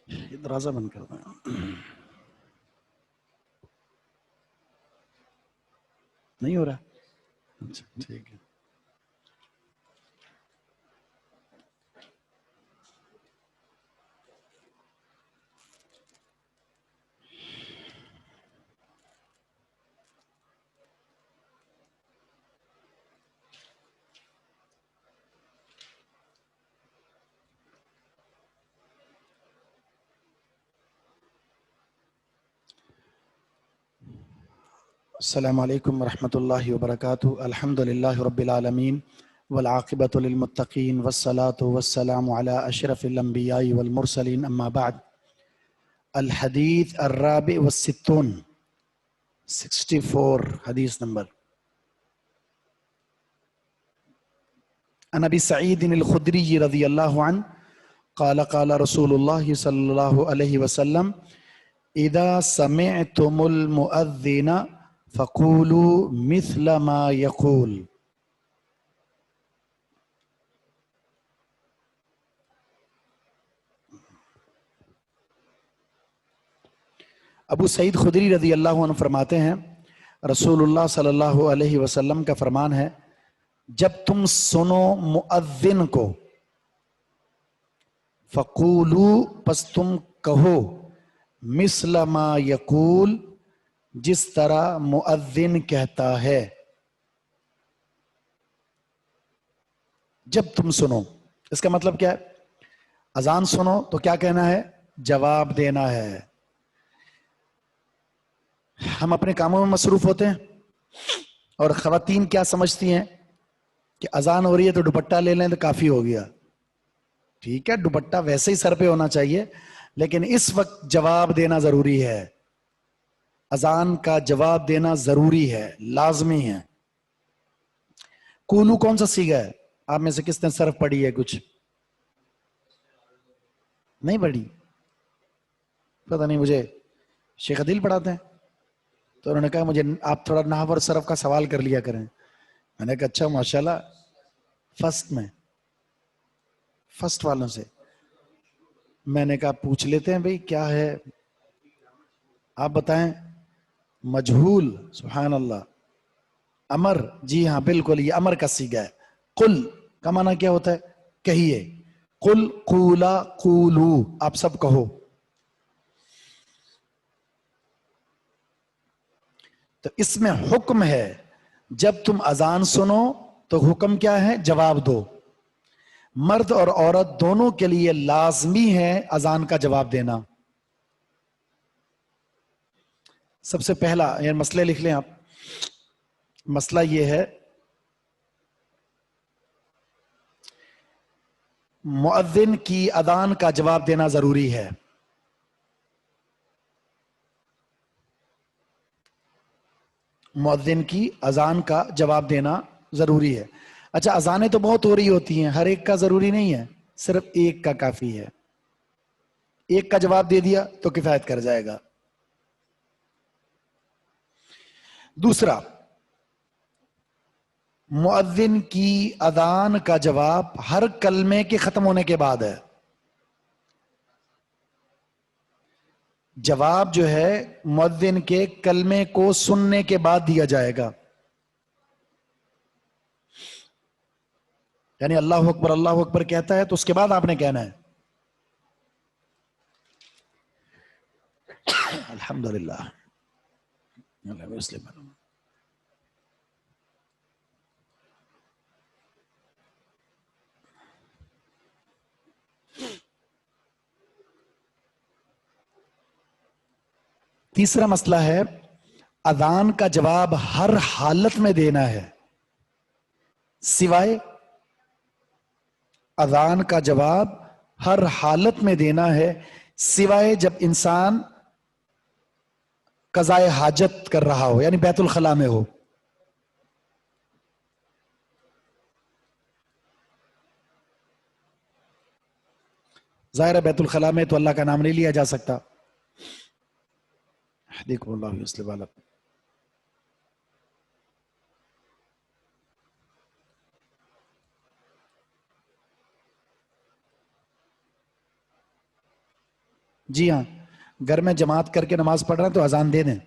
یہ دروازہ بند کر دیں. نہیں ہو رہا؟ اچھا ٹھیک ہے. السلام علیکم ورحمۃ اللہ وبرکاتہ. الحمد للہ رب العالمین والعاقبۃ للمتقین والصلاة والسلام علی اشرف الانبیاء والمرسلین. اما بعد. الحدیث الرابع والستون 64 حدیث نمبر. عن ابی سعید الخدری رضی اللہ عنہ قال قال رسول اللہ صلی اللہ علیہ وسلم اذا سمعتم المؤذن فقولوا مثل ما يقول. ابو سعید خدری رضی اللہ عنہ فرماتے ہیں رسول اللہ صلی اللہ علیہ وسلم کا فرمان ہے جب تم سنو مؤذن کو فقولو پس تم کہو مثل ما یقول جس طرح مؤذن کہتا ہے. جب تم سنو اس کا مطلب کیا ہے؟ اذان سنو تو کیا کہنا ہے؟ جواب دینا ہے. ہم اپنے کاموں میں مصروف ہوتے ہیں اور خواتین کیا سمجھتی ہیں کہ اذان ہو رہی ہے تو دوپٹہ لے لیں تو کافی ہو گیا. ٹھیک ہے، دوپٹہ ویسے ہی سر پہ ہونا چاہیے لیکن اس وقت جواب دینا ضروری ہے. اذان کا جواب دینا ضروری ہے، لازمی ہے. کولو کون سا صیغہ ہے؟ آپ میں سے کس نے صرف پڑھی ہے؟ کچھ نہیں پڑھی؟ پتہ نہیں، مجھے شیخ عدیل پڑھاتے ہیں تو انہوں نے کہا مجھے آپ تھوڑا نحو اور صرف کا سوال کر لیا کریں. میں نے کہا اچھا ماشاءاللہ. فرسٹ والوں سے میں نے کہا پوچھ لیتے ہیں بھئی کیا ہے، آپ بتائیں. مجہول، سبحان اللہ. امر، جی ہاں بالکل یہ امر کا صیغہ ہے. قل کا معنی کیا ہوتا ہے؟ کہیے. قل قولا قولو آپ سب کہو. تو اس میں حکم ہے جب تم اذان سنو تو حکم کیا ہے؟ جواب دو. مرد اور عورت دونوں کے لیے لازمی ہے اذان کا جواب دینا. سب سے پہلا یہ مسئلے لکھ لیں آپ. مسئلہ یہ ہے مؤذن کی اذان کا جواب دینا ضروری ہے. مؤذن کی اذان کا جواب دینا ضروری ہے. اچھا اذانیں تو بہت ہو رہی ہوتی ہیں، ہر ایک کا ضروری نہیں ہے، صرف ایک کا کافی ہے. ایک کا جواب دے دیا تو کفایت کر جائے گا. دوسرا، مؤذن کی اذان کا جواب ہر کلمے کے ختم ہونے کے بعد ہے. جواب جو ہے مؤذن کے کلمے کو سننے کے بعد دیا جائے گا. یعنی اللہ اکبر کہتا ہے تو اس کے بعد آپ نے کہنا ہے الحمدللہ. تیسرا مسئلہ ہے اذان کا جواب ہر حالت میں دینا ہے سوائے اذان کا جواب ہر حالت میں دینا ہے سوائے جب انسان قضاء حاجت کر رہا ہو، یعنی بیت الخلاء میں ہو. ظاہر ہے بیت الخلاء میں تو اللہ کا نام نہیں لیا جا سکتا. دیکھو اللہ یصلح بالکم. جی ہاں، گھر میں جماعت کر کے نماز پڑھ رہے ہیں تو اذان دے دیں.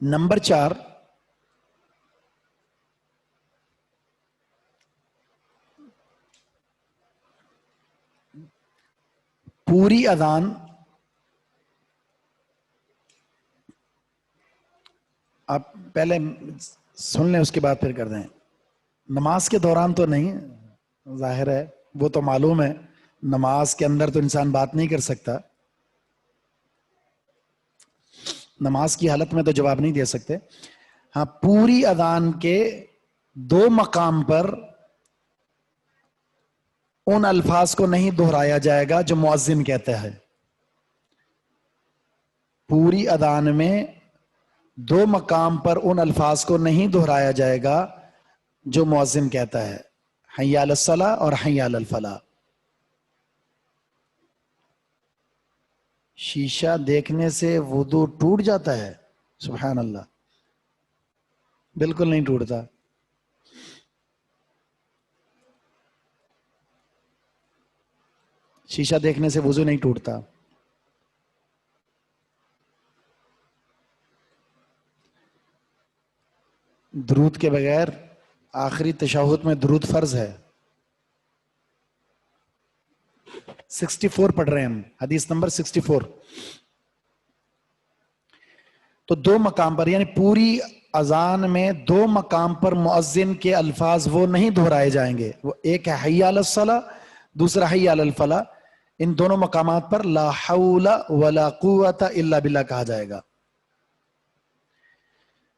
نمبر 4، پوری اذان آپ پہلے سن لیں، اس کے بعد پھر کر دیں. نماز کے دوران تو نہیں، ظاہر ہے وہ تو معلوم ہے، نماز کے اندر تو انسان بات نہیں کر سکتا، نماز کی حالت میں تو جواب نہیں دے سکتے. ہاں، پوری اذان کے 2 مقام پر ان الفاظ کو نہیں دہرایا جائے گا جو مؤذن کہتا ہے. پوری اذان میں 2 مقام پر ان الفاظ کو نہیں دہرایا جائے گا جو مؤذن کہتا ہے، حی علی الصلاۃ اور حی علی الفلاح. شیشہ دیکھنے سے وضو ٹوٹ جاتا ہے؟ سبحان اللہ، بالکل نہیں ٹوٹتا. شیشہ دیکھنے سے وضو نہیں ٹوٹتا. درود کے بغیر آخری تشہد میں درود فرض ہے. 64 پڑھ رہے ہیں ہم، حدیث نمبر 64. تو 2 مقام پر، یعنی پوری اذان میں 2 مقام پر مؤذن کے الفاظ وہ نہیں دہرائے جائیں گے. وہ ایک ہے حی علی الصلاۃ، دوسرا حی علی الفلاح. ان دونوں مقامات پر لا حول ولا قوت الا باللہ کہا جائے گا.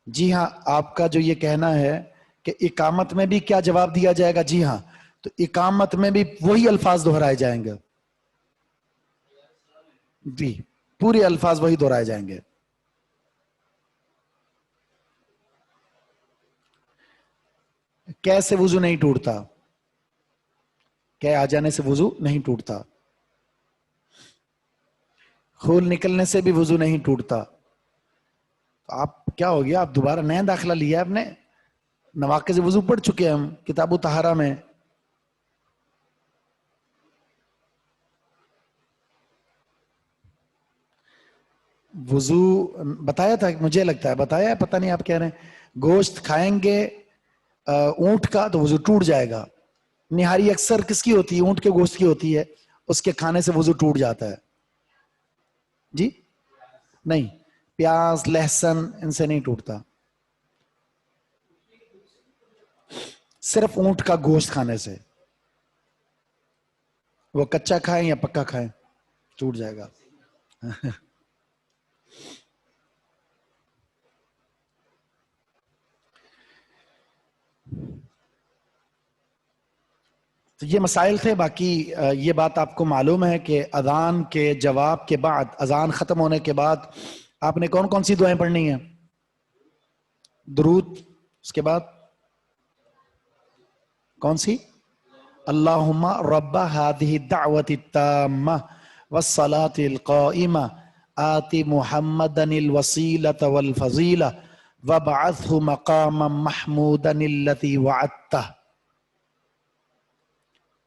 جی ہاں، آپ کا جو یہ کہنا ہے کہ اقامت میں بھی کیا جواب دیا جائے گا، جی ہاں، تو اقامت میں بھی وہی الفاظ دہرائے جائیں گے. جی، پورے الفاظ وہی دہرائے جائیں گے. کیسے وضو نہیں ٹوٹتا؟ کہ آ جانے سے وضو نہیں ٹوٹتا. خون نکلنے سے بھی وضو نہیں ٹوٹتا. آپ کیا ہو گیا، آپ دوبارہ نیا داخلہ لیا آپ نے؟ نواقض وضو پڑھ چکے ہم کتاب الطہارہ میں. وضو بتایا تھا، مجھے لگتا ہے بتایا ہے، پتہ نہیں آپ کہہ رہے ہیں. گوشت کھائیں گے اونٹ کا تو وضو ٹوٹ جائے گا. نہاری اکثر کس کی ہوتی ہے؟ اونٹ کے گوشت کی ہوتی ہے، اس کے کھانے سے وضو ٹوٹ جاتا ہے. جی نہیں، پیاز لہسن ان سے نہیں ٹوٹتا، صرف اونٹ کا گوشت کھانے سے. وہ کچا کھائیں یا پکا کھائیں ٹوٹ جائے گا. تو یہ مسائل تھے. باقی یہ بات آپ کو معلوم ہے کہ اذان کے جواب کے بعد، اذان ختم ہونے کے بعد آپ نے کون کون سی دعائیں پڑھنی ہیں؟ درود، اس کے بعد کون سی؟ اللہم رب هذه الدعوة التامة والصلاة القائمة آت محمدا الوسيلة والفضيلة وابعثه مقاما محمودا الذي وعدته.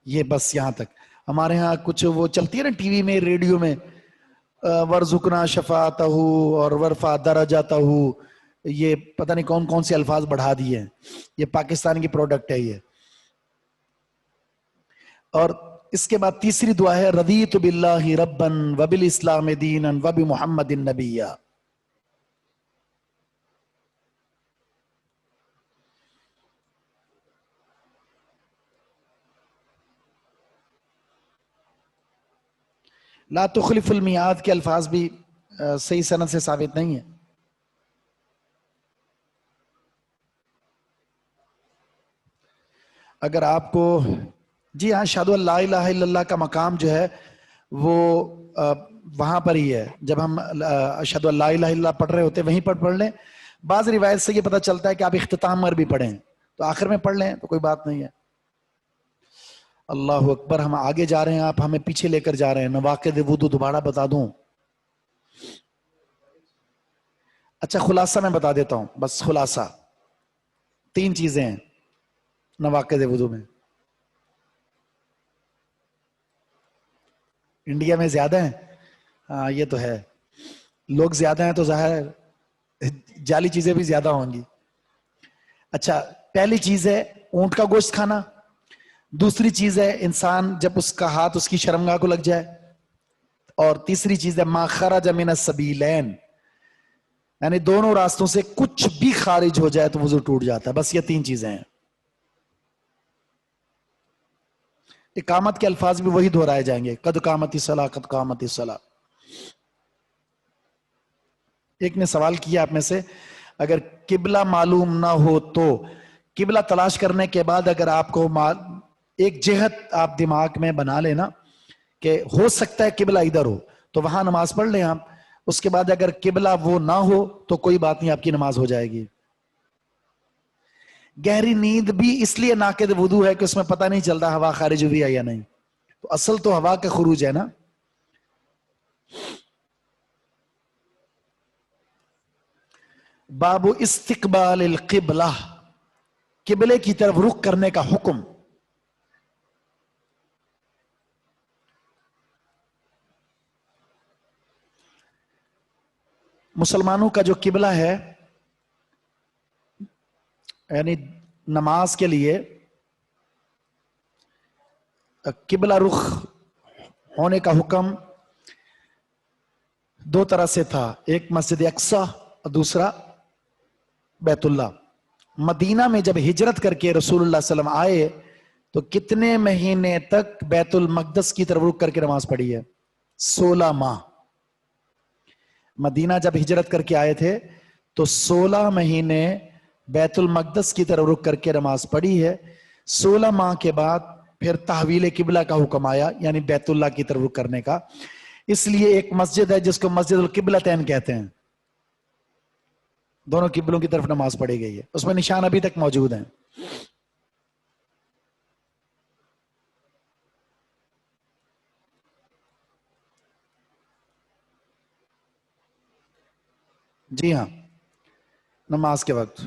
یہ بس یہاں تک. ہمارے ہاں کچھ وہ چلتی ہے نا ٹی وی میں، ریڈیو میں، ورزقنا شفاعتہ اور ورفع درجاتہ، یہ پتہ نہیں کون کون سے الفاظ بڑھا دیے ہیں. یہ پاکستان کی پروڈکٹ ہے یہ. اور اس کے بعد تیسری دعا ہے رضیت باللہ ربا وبالاسلام دینا وبمحمد نبیا. لا تخلف المیعاد کے الفاظ بھی صحیح سند سے ثابت نہیں ہے. اگر آپ کو، جی ہاں، اشہدو ان لا الہ الا اللہ کا مقام جو ہے وہ وہاں پر ہی ہے. جب ہم اشہدو ان لا الہ الا اللہ پڑھ رہے ہوتے وہیں پر پڑھ لیں. بعض روایت سے یہ پتہ چلتا ہے کہ آپ اختتام میں بھی پڑھیں تو آخر میں پڑھ لیں تو کوئی بات نہیں ہے. اللہ اکبر. ہم آگے جا رہے ہیں، آپ ہمیں پیچھے لے کر جا رہے ہیں. نواقض وضو دوبارہ بتا دوں؟ اچھا، خلاصہ میں بتا دیتا ہوں، بس خلاصہ. 3 چیزیں ہیں نواقض وضو میں. انڈیا میں زیادہ ہیں؟ ہاں یہ تو ہے، لوگ زیادہ ہیں تو ظاہر جعلی چیزیں بھی زیادہ ہوں گی۔ اچھا، پہلی چیز ہے اونٹ کا گوشت کھانا، دوسری چیز ہے انسان جب اس کا ہاتھ اس کی شرمگاہ کو لگ جائے، اور تیسری چیز ہے ما خرج من السبیلین، یعنی دونوں راستوں سے کچھ بھی خارج ہو جائے تو وضو ٹوٹ جاتا ہے۔ بس یہ تین چیزیں ہیں۔ اقامت کے الفاظ بھی وہی دہرائے جائیں گے، قد قامت الصلاۃ، قد قامت الصلاۃ۔ ایک نے سوال کیا آپ میں سے، اگر قبلہ معلوم نہ ہو تو قبلہ تلاش کرنے کے بعد اگر آپ کو ایک جہت آپ دماغ میں بنا لینا کہ ہو سکتا ہے قبلہ ادھر ہو، تو وہاں نماز پڑھ لیں آپ۔ اس کے بعد اگر قبلہ وہ نہ ہو تو کوئی بات نہیں، آپ کی نماز ہو جائے گی۔ گہری نیند بھی اس لیے ناقض وضو ہے کہ اس میں پتہ نہیں چلتا ہوا خارج ہوئی ہے یا نہیں، تو اصل تو ہوا کا خروج ہے نا۔ باب استقبال القبلہ، قبلے کی طرف رخ کرنے کا حکم۔ مسلمانوں کا جو قبلہ ہے، یعنی نماز کے لیے قبلہ رخ ہونے کا حکم دو طرح سے تھا، ایک مسجد اقصی اور دوسرا بیت اللہ۔ مدینہ میں جب ہجرت کر کے رسول اللہ صلی اللہ علیہ وسلم آئے تو کتنے مہینے تک بیت المقدس کی طرف رخ کر کے نماز پڑھی ہے؟ 16 ماہ۔ مدینہ جب ہجرت کر کے آئے تھے تو 16 مہینے بیت المقدس کی طرف رخ کر کے نماز پڑھی ہے۔ 16 ماہ کے بعد پھر تحویل قبلہ کا حکم آیا، یعنی بیت اللہ کی طرف رخ کرنے کا۔ اس لیے ایک مسجد ہے جس کو مسجد القبلتین کہتے ہیں، دونوں قبلوں کی طرف نماز پڑھی گئی ہے، اس میں نشان ابھی تک موجود ہیں۔ جی ہاں، نماز کے وقت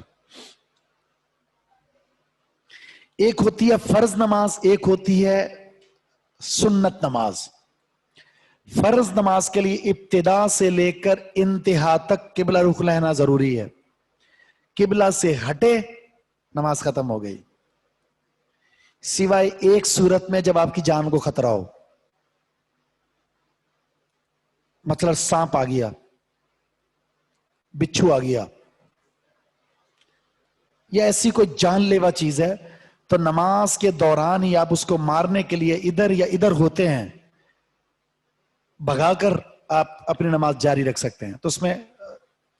ایک ہوتی ہے فرض نماز، ایک ہوتی ہے سنت نماز۔ فرض نماز کے لیے ابتدا سے لے کر انتہا تک قبلہ رخ لینا ضروری ہے، قبلہ سے ہٹے نماز ختم ہو گئی، سوائے ایک صورت میں جب آپ کی جان کو خطرہ ہو، مثلا سانپ آ گیا، بچھو آ گیا، یا ایسی کوئی جان لیوا چیز ہے، تو نماز کے دوران ہی آپ اس کو مارنے کے لیے ادھر یا ادھر ہوتے ہیں، بھگا کر آپ اپنی نماز جاری رکھ سکتے ہیں۔ تو اس میں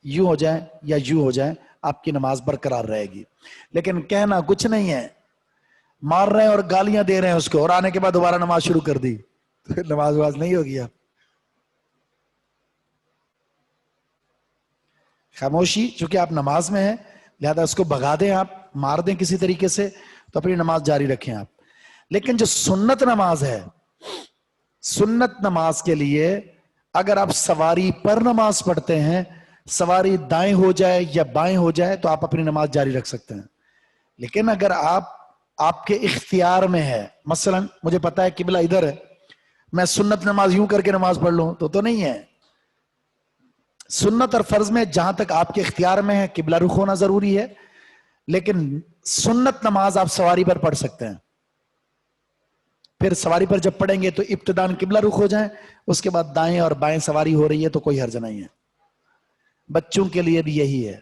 یوں ہو جائیں یا یوں ہو جائیں، آپ کی نماز برقرار رہے گی۔ لیکن کہنا کچھ نہیں ہے، مار رہے ہیں اور گالیاں دے رہے ہیں اس کو، اور آنے کے بعد دوبارہ نماز شروع کر دی، تو نماز نہیں ہوگی۔ آپ خاموشی، چونکہ آپ نماز میں ہیں لہذا اس کو بھگا دیں، آپ مار دیں کسی طریقے سے، تو اپنی نماز جاری رکھیں آپ۔ لیکن جو سنت نماز ہے، سنت نماز کے لیے اگر آپ سواری پر نماز پڑھتے ہیں، سواری دائیں ہو جائے یا بائیں ہو جائے تو آپ اپنی نماز جاری رکھ سکتے ہیں۔ لیکن اگر آپ کے اختیار میں ہے، مثلا مجھے پتا ہے قبلہ ادھر ہے، میں سنت نماز یوں کر کے نماز پڑھ لوں تو نہیں ہے۔ سنت اور فرض میں جہاں تک آپ کے اختیار میں ہے قبلہ رخ ہونا ضروری ہے، لیکن سنت نماز آپ سواری پر پڑھ سکتے ہیں۔ پھر سواری پر جب پڑھیں گے تو ابتداً قبلہ رخ ہو جائیں، اس کے بعد دائیں اور بائیں سواری ہو رہی ہے تو کوئی حرج نہیں ہے۔ بچوں کے لیے بھی یہی ہے۔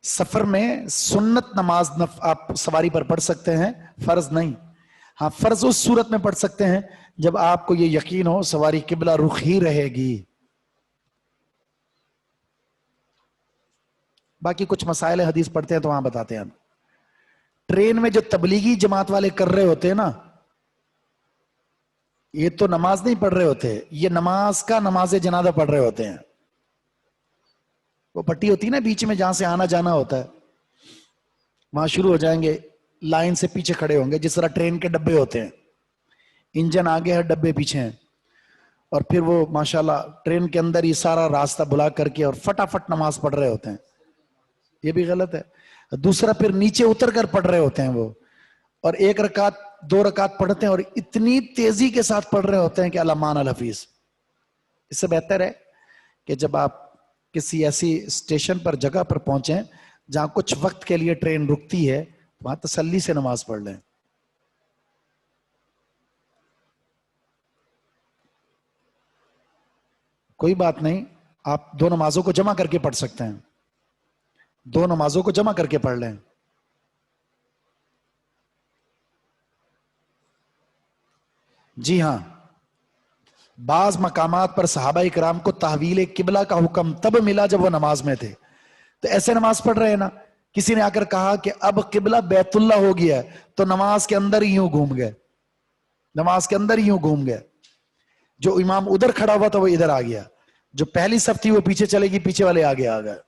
سفر میں سنت نماز آپ سواری پر پڑھ سکتے ہیں، فرض نہیں۔ ہاں، فرض اس صورت میں پڑھ سکتے ہیں جب آپ کو یہ یقین ہو سواری قبلہ رخ ہی رہے گی۔ باقی کچھ مسائل حدیث پڑھتے ہیں تو وہاں بتاتے ہیں۔ ٹرین میں جو تبلیغی جماعت والے کر رہے ہوتے ہیں نا، یہ تو نماز نہیں پڑھ رہے ہوتے، یہ نماز کا نماز جنازہ پڑھ رہے ہوتے ہیں۔ وہ پٹی ہوتی ہے نا بیچ میں جہاں سے آنا جانا ہوتا ہے، وہاں شروع ہو جائیں گے، لائن سے پیچھے کھڑے ہوں گے، جس طرح ٹرین کے ڈبے ہوتے ہیں، انجن آگے ہے ڈبے پیچھے ہیں، اور پھر وہ ماشاءاللہ ٹرین کے اندر یہ سارا راستہ بلا کر کے اور فٹافٹ نماز پڑھ رہے ہوتے ہیں۔ یہ بھی غلط ہے۔ دوسرا پھر نیچے اتر کر پڑھ رہے ہوتے ہیں وہ، اور 1 رکعت 2 رکعت پڑھتے ہیں اور اتنی تیزی کے ساتھ پڑھ رہے ہوتے ہیں کہ علمان الحفیظ. اس سے بہتر ہے کہ جب آپ کسی ایسی اسٹیشن پر جگہ پر پہنچیں جہاں کچھ وقت کے لیے ٹرین رکتی ہے وہاں تسلی سے نماز پڑھ لیں. کوئی بات نہیں، آپ 2 نمازوں کو جمع کر کے پڑھ سکتے ہیں، 2 نمازوں کو جمع کر کے پڑھ لیں. جی ہاں، بعض مقامات پر صحابہ کرام کو تحویل قبلہ کا حکم تب ملا جب وہ نماز میں تھے. تو ایسے نماز پڑھ رہے ہیں نا، کسی نے آ کر کہا کہ اب قبلہ بیت اللہ ہو گیا ہے تو نماز کے اندر ہی یوں گھوم گئے، نماز کے اندر ہی یوں گھوم گئے. جو امام ادھر کھڑا ہوا تھا وہ ادھر آ گیا، جو پہلی صف تھی وہ پیچھے چلے گی، پیچھے والے آگے آ گئے.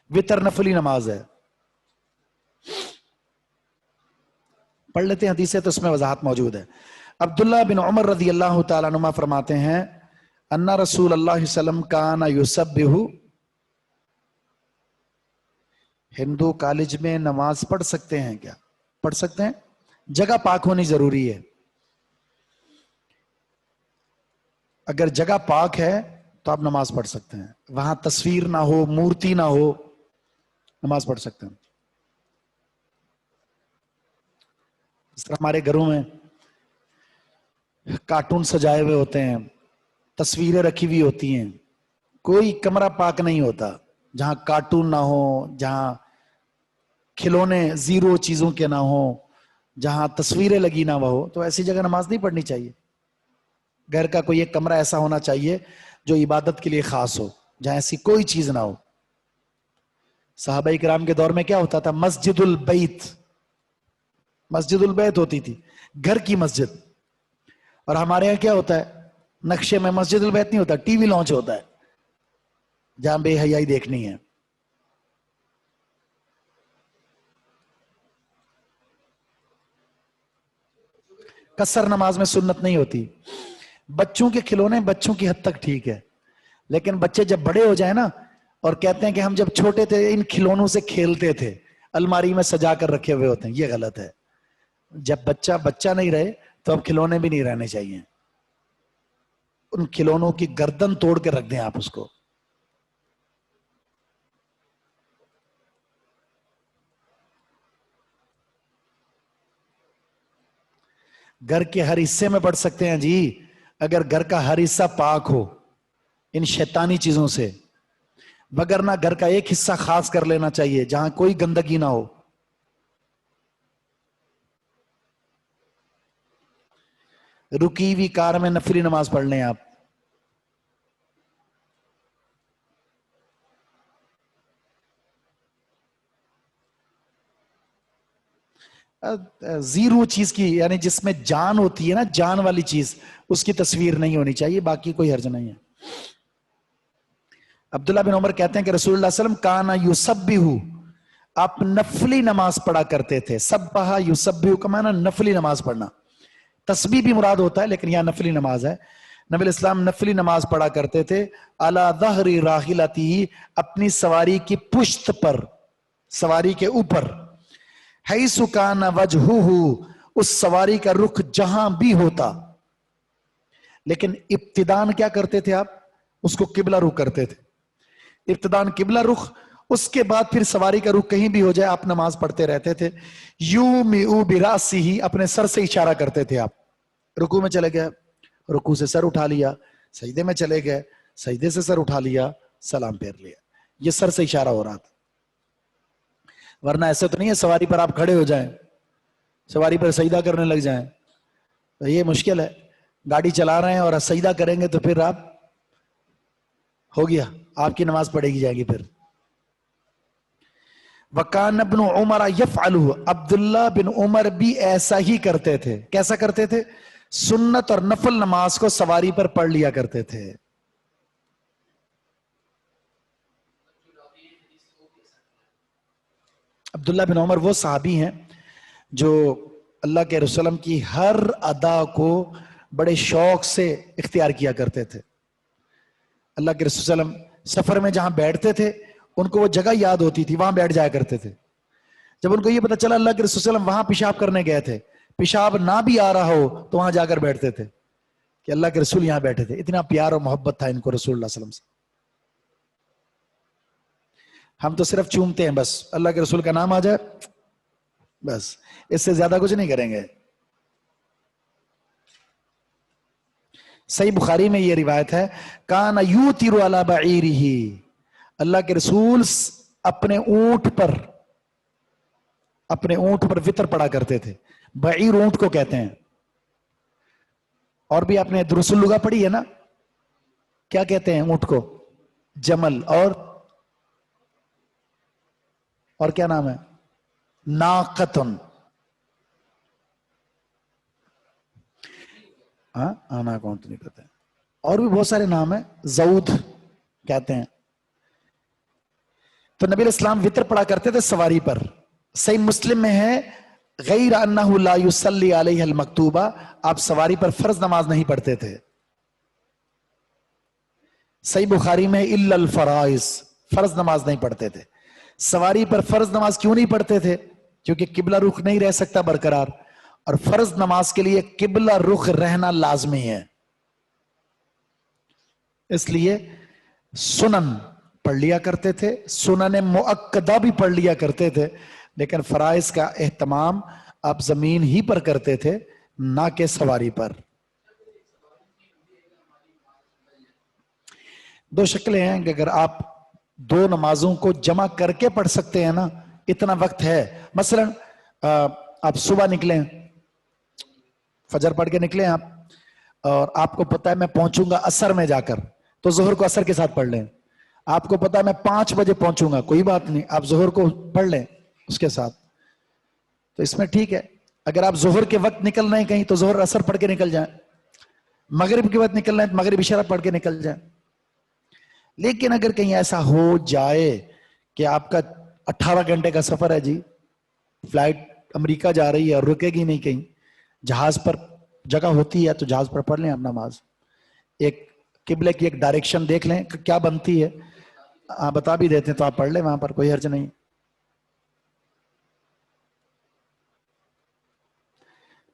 وتر نفلی نماز ہے. پڑھ لیتے ہیں حدیث ہے تو اس میں وضاحت موجود ہے. عبداللہ بن عمر رضی اللہ تعالیٰ عنہ فرماتے ہیں ان رسول اللہ صلی اللہ علیہ وسلم کان یسبح. ہندو کالج میں نماز پڑھ سکتے ہیں کیا؟ پڑھ سکتے ہیں، جگہ پاک ہونی ضروری ہے. اگر جگہ پاک ہے تو آپ نماز پڑھ سکتے ہیں، وہاں تصویر نہ ہو، مورتی نہ ہو، نماز پڑھ سکتے ہیں. اس طرح ہمارے گھروں میں کارٹون سجائے ہوئے ہوتے ہیں، تصویریں رکھی ہوئی ہوتی ہیں، کوئی کمرہ پاک نہیں ہوتا جہاں کارٹون نہ ہو، جہاں کھلونے زیرو چیزوں کے نہ ہو، جہاں تصویریں لگی نہ ہو، تو ایسی جگہ نماز نہیں پڑھنی چاہیے. گھر کا کوئی ایک کمرہ ایسا ہونا چاہیے جو عبادت کے لیے خاص ہو، جہاں ایسی کوئی چیز نہ ہو. صحابہ کرام کے دور میں کیا ہوتا تھا؟ مسجد البیت، مسجد البیت ہوتی تھی، گھر کی مسجد. اور ہمارے یہاں کیا ہوتا ہے؟ نقشے میں مسجد البیت نہیں ہوتا، ٹی وی لانچ ہوتا ہے جہاں بے حیائی دیکھنی ہے. قصر نماز میں سنت نہیں ہوتی. بچوں کے کھلونے بچوں کی حد تک ٹھیک ہے، لیکن بچے جب بڑے ہو جائیں نا اور کہتے ہیں کہ ہم جب چھوٹے تھے ان کھلونوں سے کھیلتے تھے، الماری میں سجا کر رکھے ہوئے ہوتے ہیں، یہ غلط ہے. جب بچہ بچہ نہیں رہے تو اب کھلونے بھی نہیں رہنے چاہیے. ان کھلونوں کی گردن توڑ کے رکھ دیں آپ اس کو. گھر کے ہر حصے میں پڑھ سکتے ہیں جی، اگر گھر کا ہر حصہ پاک ہو ان شیطانی چیزوں سے، وگرنہ گھر کا ایک حصہ خاص کر لینا چاہیے جہاں کوئی گندگی نہ ہو. رکی ہوئی کار میں نفلی نماز پڑھ لیں آپ. زیرو چیز کی، یعنی جس میں جان ہوتی ہے نا، جان والی چیز، اس کی تصویر نہیں ہونی چاہیے، باقی کوئی حرج نہیں ہے. عبداللہ بن عمر کہتے ہیں کہ رسول اللہ صلی اللہ علیہ وسلم کانا یسبح، آپ نفلی نماز پڑھا کرتے تھے. سبح یسبح کا معنی نفلی نماز پڑھنا، تسبیح بھی مراد ہوتا ہے لیکن یہاں نفلی نماز ہے. نبی علیہ السلام نفلی نماز پڑھا کرتے تھے علی ظہر راحلتہ، اپنی سواری کی پشت پر، سواری کے اوپر. حیث کان وجہہ، اس سواری کا رخ جہاں بھی ہوتا. لیکن ابتدان کیا کرتے تھے آپ؟ اس کو قبلہ رخ کرتے تھے. ابتدان قبلہ رخ، اس کے بعد پھر سواری کا رخ کہیں بھی ہو جائے آپ نماز پڑھتے رہتے تھے. یومئ براسہ، اپنے سر سے اشارہ کرتے تھے آپ. رکوع میں چلے گئے، رکوع سے سر اٹھا لیا، سجدے میں چلے گئے، سجدے سے سر اٹھا لیا، سلام پھیر لیا. یہ سر سے اشارہ ہو رہا تھا. ورنہ ایسے تو نہیں ہے سواری پر آپ کھڑے ہو جائیں، سواری پر سجدہ کرنے لگ جائیں، تو یہ مشکل ہے. گاڑی چلا رہے ہیں اور سجدہ کریں گے تو پھر آپ ہو گیا، آپ کی نماز پڑھے گی جائے گی پھر. وَكَانَ ابْنُ عُمَرَ يَفْعَلُهُ، عبداللہ بن عمر بھی ایسا ہی کرتے تھے. کیسا کرتے تھے؟ سنت اور نفل نماز کو سواری پر پڑھ لیا کرتے تھے. عبداللہ بن عمر وہ صحابی ہیں جو اللہ کے رسول اللہ کی ہر ادا کو بڑے شوق سے اختیار کیا کرتے تھے. اللہ کے رسول صلی اللہ علیہ وسلم سفر میں جہاں بیٹھتے تھے ان کو وہ جگہ یاد ہوتی تھی، وہاں بیٹھ جایا کرتے تھے. جب ان کو یہ پتا چلا اللہ کے رسول صلی اللہ علیہ وسلم وہاں پیشاب کرنے گئے تھے، پیشاب نہ بھی آ رہا ہو تو وہاں جا کر بیٹھتے تھے کہ اللہ کے رسول یہاں بیٹھے تھے. اتنا پیار اور محبت تھا ان کو رسول اللہ صلی اللہ علیہ وسلم سے. ہم تو صرف چومتے ہیں، بس اللہ کے رسول کا نام آ جائے بس، اس سے زیادہ کچھ نہیں کریں گے. صحیح بخاری میں یہ روایت ہے، کان یوتر علی بعیرہ، اللہ کے رسول اپنے اونٹ پر وطر پڑا کرتے تھے. بعیر اونٹ کو کہتے ہیں. اور بھی آپ نے دروس اللغہ پڑھی ہے نا، کیا کہتے ہیں اونٹ کو؟ جمل. اور کیا نام ہے؟ ناقتن. آنا کونٹ نہیں کہتے ہیں. اور بھی بہت سارے نام ہیں، زود کہتے ہیں. تو نبی علیہ السلام وطر پڑا کرتے تھے سواری پر. صحیح مسلم میں ہے، غیر انہ لا یصلی علیہ المکتوبہ، آپ سواری پر فرض نماز نہیں پڑھتے تھے. صحیح بخاری میں الا الفرائض، فرض نماز نہیں پڑھتے تھے. سواری پر فرض نماز کیوں نہیں پڑھتے تھے؟ کیونکہ قبلہ رخ نہیں رہ سکتا برقرار، اور فرض نماز کے لیے قبلہ رخ رہنا لازمی ہے. اس لیے سنن پڑھ لیا کرتے تھے، سنن مؤکدہ بھی پڑھ لیا کرتے تھے، لیکن فرائض کا اہتمام آپ زمین ہی پر کرتے تھے، نہ کہ سواری پر. دو شکلیں ہیں کہ اگر آپ دو نمازوں کو جمع کر کے پڑھ سکتے ہیں نا، اتنا وقت ہے. مثلا آپ صبح نکلیں، فجر پڑھ کے نکلیں آپ، اور آپ کو پتا ہے میں پہنچوں گا عصر میں جا کر، تو ظہر کو عصر کے ساتھ پڑھ لیں. آپ کو پتا ہے میں 5 بجے پہنچوں گا، کوئی بات نہیں، آپ ظہر کو پڑھ لیں اس کے ساتھ. تو اس میں ٹھیک ہے. اگر آپ ظہر کے وقت نکل رہے ہیں کہیں تو ظہر عصر پڑھ کے نکل جائیں. مغرب کے وقت نکل رہے ہیں تو مغرب عشاء پڑھ کے نکل جائیں. لیکن اگر کہیں ایسا ہو جائے کہ آپ کا 18 گھنٹے کا سفر ہے جی، فلائٹ امریکہ جا رہی ہے اور رکے گی نہیں کہیں، جہاز پر جگہ ہوتی ہے تو جہاز پر پڑھ لیں آپ نماز. ایک قبلے کی ایک ڈائریکشن دیکھ لیں کہ کیا بنتی ہے، بتا بھی دیتے ہیں تو آپ پڑھ لیں وہاں پر، کوئی حرج نہیں.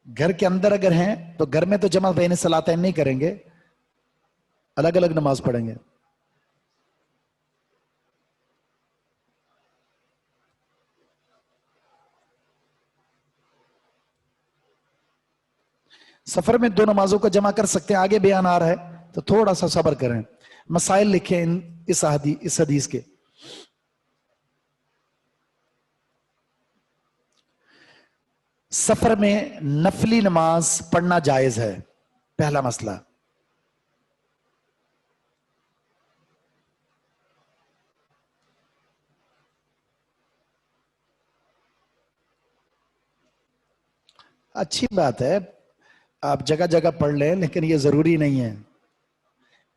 گھر کے اندر اگر ہیں تو گھر میں تو جمع بین صلاتین نہیں کریں گے، الگ الگ نماز پڑھیں گے. سفر میں دو نمازوں کو جمع کر سکتے ہیں، آگے بیان آ رہا ہے تو تھوڑا سا صبر کریں. مسائل لکھیں اس حدیث کے. سفر میں نفلی نماز پڑھنا جائز ہے، پہلا مسئلہ. اچھی بات ہے، آپ جگہ جگہ پڑھ لیں، لیکن یہ ضروری نہیں ہے.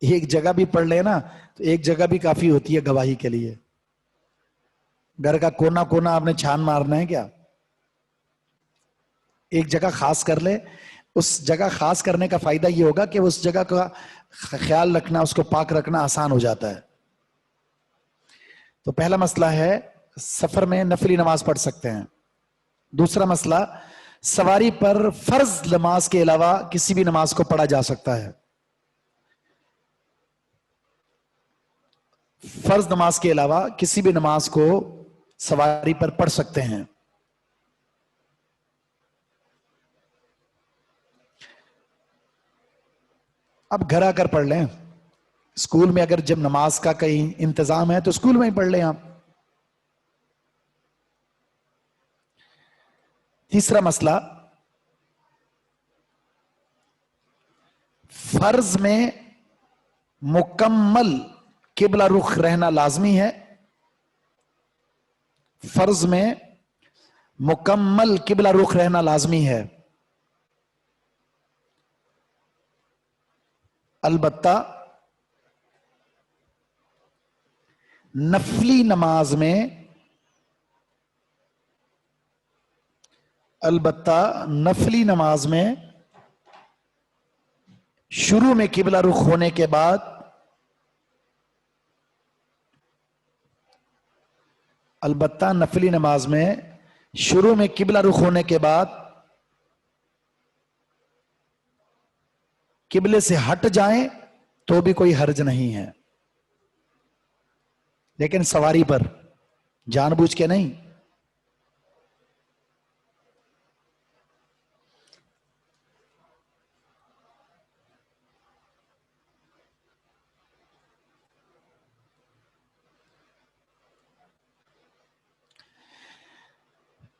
ایک جگہ بھی پڑھ لیں نا تو ایک جگہ بھی کافی ہوتی ہے گواہی کے لیے. گھر کا کونا کونا آپ نے چھان مارنا ہے کیا؟ ایک جگہ خاص کر لیں. اس جگہ خاص کرنے کا فائدہ یہ ہوگا کہ اس جگہ کا خیال رکھنا، اس کو پاک رکھنا آسان ہو جاتا ہے. تو پہلا مسئلہ ہے سفر میں نفلی نماز پڑھ سکتے ہیں. دوسرا مسئلہ، سواری پر فرض نماز کے علاوہ کسی بھی نماز کو پڑھا جا سکتا ہے. فرض نماز کے علاوہ کسی بھی نماز کو سواری پر پڑھ سکتے ہیں. اب گھر آ کر پڑھ لیں. اسکول میں اگر جب نماز کا کہیں انتظام ہے تو اسکول میں ہی پڑھ لیں آپ. تیسرا مسئلہ، فرض میں مکمل قبلہ رخ رہنا لازمی ہے. فرض میں مکمل قبلہ رخ رہنا لازمی ہے. البتہ نفلی نماز میں شروع میں قبلہ رخ ہونے کے بعد نفلی نماز میں شروع میں قبلہ رخ ہونے کے بعد قبلے سے ہٹ جائیں تو بھی کوئی حرج نہیں ہے، لیکن سواری پر جان بوجھ کے نہیں۔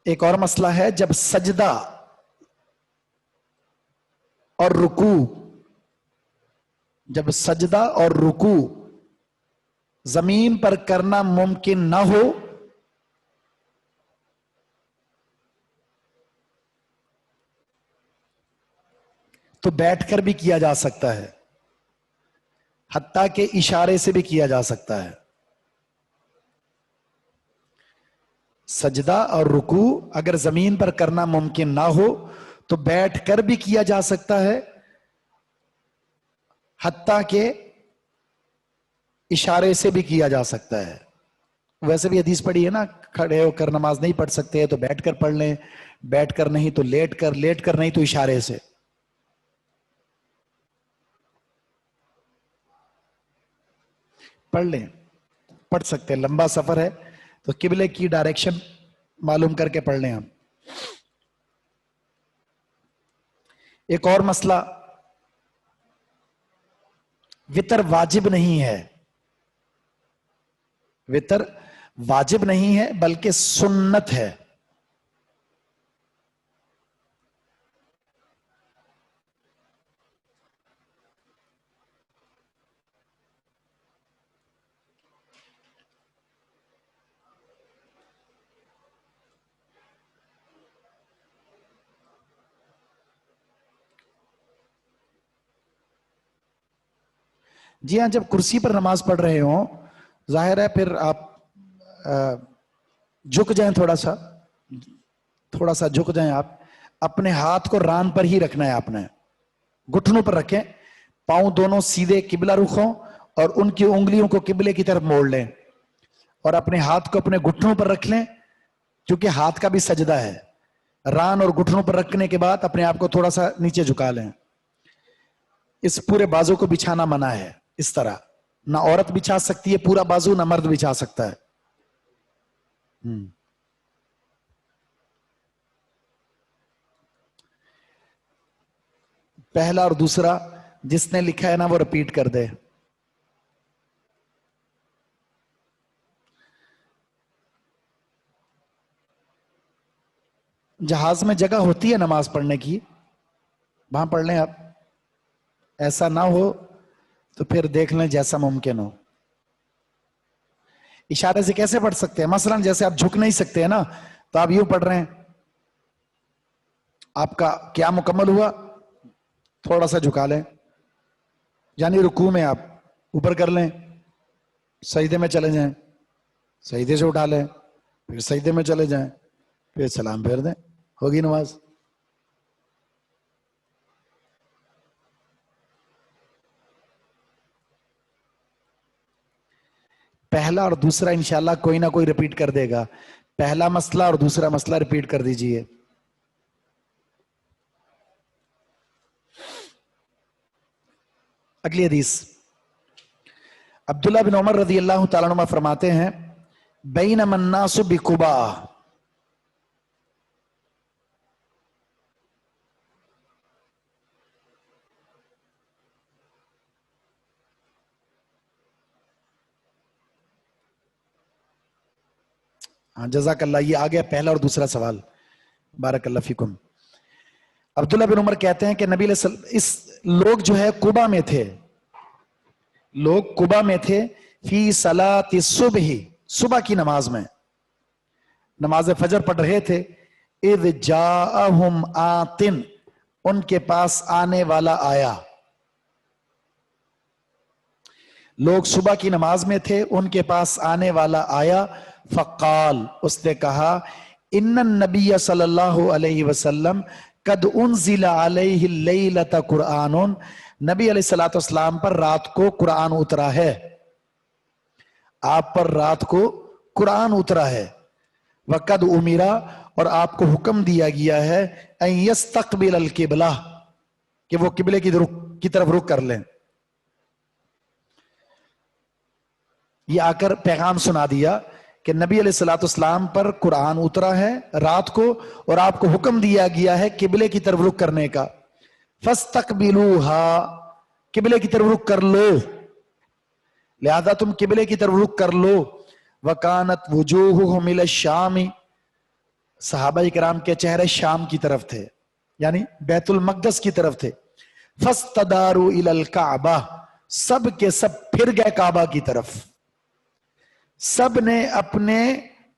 ایک اور مسئلہ ہے، جب سجدہ اور رکوع زمین پر کرنا ممکن نہ ہو تو بیٹھ کر بھی کیا جا سکتا ہے، حتیٰ کہ اشارے سے بھی کیا جا سکتا ہے۔ سجدہ اور رکوع اگر زمین پر کرنا ممکن نہ ہو تو بیٹھ کر بھی کیا جا سکتا ہے، حتیٰ کہ اشارے سے بھی کیا جا سکتا ہے۔ ویسے بھی حدیث پڑھی ہے نا، کھڑے ہو کر نماز نہیں پڑھ سکتے تو بیٹھ کر پڑھ لیں، بیٹھ کر نہیں تو لیٹ کر نہیں تو اشارے سے۔ پڑھ لیں، پڑھ سکتے ہیں، لمبا سفر ہے تو قبلے کی ڈائریکشن معلوم کر کے پڑھ لیں ہم۔ ایک اور مسئلہ، وتر واجب نہیں ہے، وتر واجب نہیں ہے بلکہ سنت ہے۔ جی ہاں، جب کرسی پر نماز پڑھ رہے ہوں ظاہر ہے پھر آپ جھک جائیں، تھوڑا سا جھک جائیں، آپ اپنے ہاتھ کو ران پر ہی رکھنا ہے، آپ نے گھٹنوں پر رکھیں، پاؤں دونوں سیدھے قبلہ رخ ہوں اور ان کی انگلیوں کو قبلے کی طرف موڑ لیں اور اپنے ہاتھ کو اپنے گھٹنوں پر رکھ لیں، کیونکہ ہاتھ کا بھی سجدہ ہے۔ ران اور گھٹنوں پر رکھنے کے بعد اپنے آپ کو تھوڑا سا نیچے جھکا لیں۔ اس پورے بازو کو بچھانا منع ہے، اس طرح نہ عورت بچھا سکتی ہے پورا بازو، نہ مرد بچھا سکتا ہے۔ پہلا اور دوسرا جس نے لکھا ہے نا وہ رپیٹ کر دے۔ جہاز میں جگہ ہوتی ہے نماز پڑھنے کی، وہاں پڑھ لیں آپ، ایسا نہ ہو تو پھر دیکھ لیں جیسا ممکن ہو۔ اشارے سے کیسے پڑھ سکتے ہیں؟ مثلا جیسے آپ جھک نہیں سکتے ہیں نا تو آپ یوں پڑھ رہے ہیں، آپ کا کیا مکمل ہوا، تھوڑا سا جھکا لیں، یعنی رکوع میں آپ اوپر کر لیں، سجدے میں چلے جائیں، سجدے سے اٹھا لیں، پھر سجدے میں چلے جائیں، پھر سلام پھیر دیں، ہوگی نماز۔ پہلا اور دوسرا انشاءاللہ کوئی نہ کوئی ریپیٹ کر دے گا، پہلا مسئلہ اور دوسرا مسئلہ ریپیٹ کر دیجئے۔ اگلی حدیث، عبداللہ بن عمر رضی اللہ تعالیٰ عنہ فرماتے ہیں، بینما الناس بقباء، ہاں جزاک اللہ، یہ آ گیا پہلا اور دوسرا سوال، بارک اللہ فیکم۔ عبداللہ بن عمر کہتے ہیں کہ نبی علیہ السلام، لوگ جو ہے قباء میں تھے، لوگ قباء میں تھے، فی صلاۃ الصبح، صبح کی نماز میں، نماز فجر پڑھ رہے تھے، اذ جاءہم آتن، ان کے پاس آنے والا آیا۔ لوگ صبح کی نماز میں تھے، ان کے پاس آنے والا آیا، فقال، اس نے کہا، ان النبی صلی اللہ علیہ وسلم قد انزل علیہ اللیلۃ قرآن، نبی علیہ السلام پر رات کو قرآن اترا ہے، آپ پر رات کو قرآن اترا ہے، وقد امرا، اور آپ کو حکم دیا گیا ہے ان یستقبل القبلہ کہ وہ قبلے کی طرف رخ کر لیں. یہ آ کر پیغام سنا دیا کہ نبی علیہ الصلوۃ والسلام پر قرآن اترا ہے رات کو اور آپ کو حکم دیا گیا ہے قبلے کی طرف رخ کرنے کا. فاستقبلوها قبلے کی طرف رخ کر لو، لہذا تم قبلے کی طرف رخ کر لو. وکانت وجوہہم الی الشام صحابہ کرام کے چہرے شام کی طرف تھے یعنی بیت المقدس کی طرف تھے. فاستداروا الی الکعبہ سب کے سب پھر گئے کعبہ کی طرف، سب نے اپنے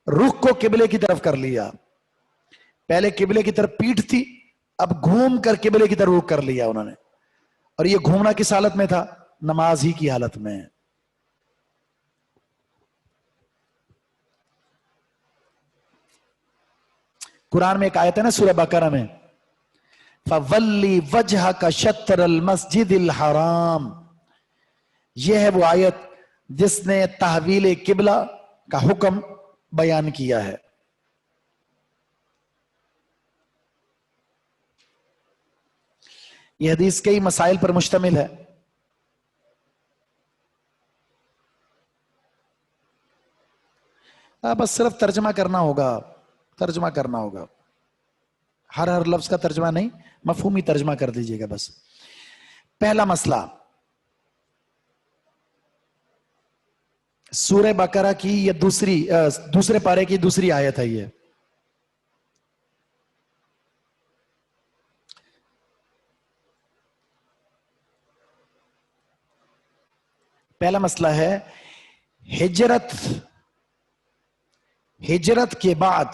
رخ کو قبلے کی طرف کر لیا. پہلے قبلے کی طرف پیٹھ تھی، اب گھوم کر قبلے کی طرف رخ کر لیا انہوں نے. اور یہ گھومنا کس حالت میں تھا؟ نماز ہی کی حالت میں. قرآن میں ایک آیت ہے نا سورہ بقرہ میں، فَوَلِّ وَجْهَكَ شَطْرَ الْمَسْجِدِ الْحَرَامِ، یہ ہے وہ آیت جس نے تحویل قبلہ کا حکم بیان کیا ہے. یہ حدیث کئی مسائل پر مشتمل ہے. بس صرف ترجمہ کرنا ہوگا، ترجمہ کرنا ہوگا، ہر لفظ کا ترجمہ نہیں، مفہومی ترجمہ کر دیجئے گا بس. پہلا مسئلہ سورہ بقرہ کی یہ دوسرے پارے کی دوسری آیت ہے. یہ پہلا مسئلہ ہے ہجرت کے بعد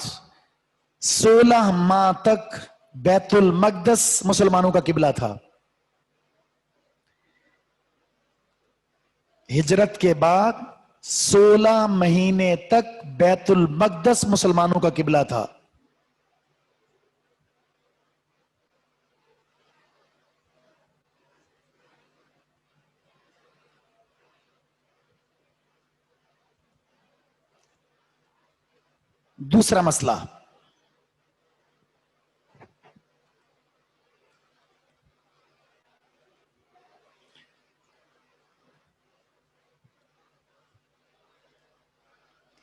16 ماہ تک بیت المقدس مسلمانوں کا قبلہ تھا. ہجرت کے بعد 16 مہینے تک بیت المقدس مسلمانوں کا قبلہ تھا. دوسرا مسئلہ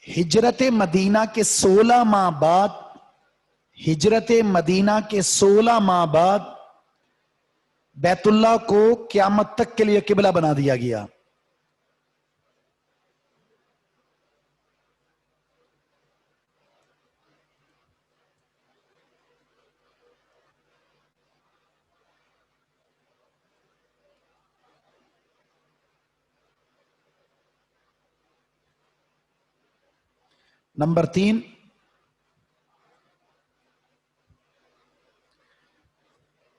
ہجرت مدینہ کے 16 ماہ بعد بیت اللہ کو قیامت تک کے لیے قبلہ بنا دیا گیا. نمبر 3،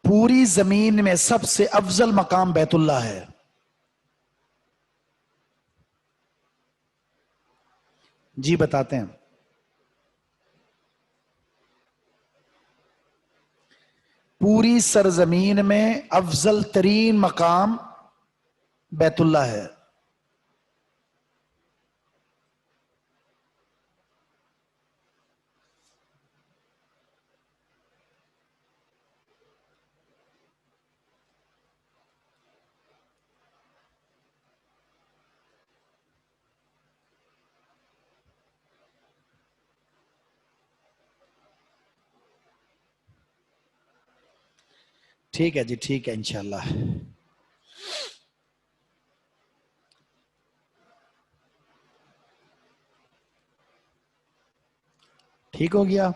پوری زمین میں سب سے افضل مقام بیت اللہ ہے. جی بتاتے ہیں. پوری سرزمین میں افضل ترین مقام بیت اللہ ہے. ٹھیک ہے جی، ٹھیک ہے انشاءاللہ. ٹھیک ہو گیا.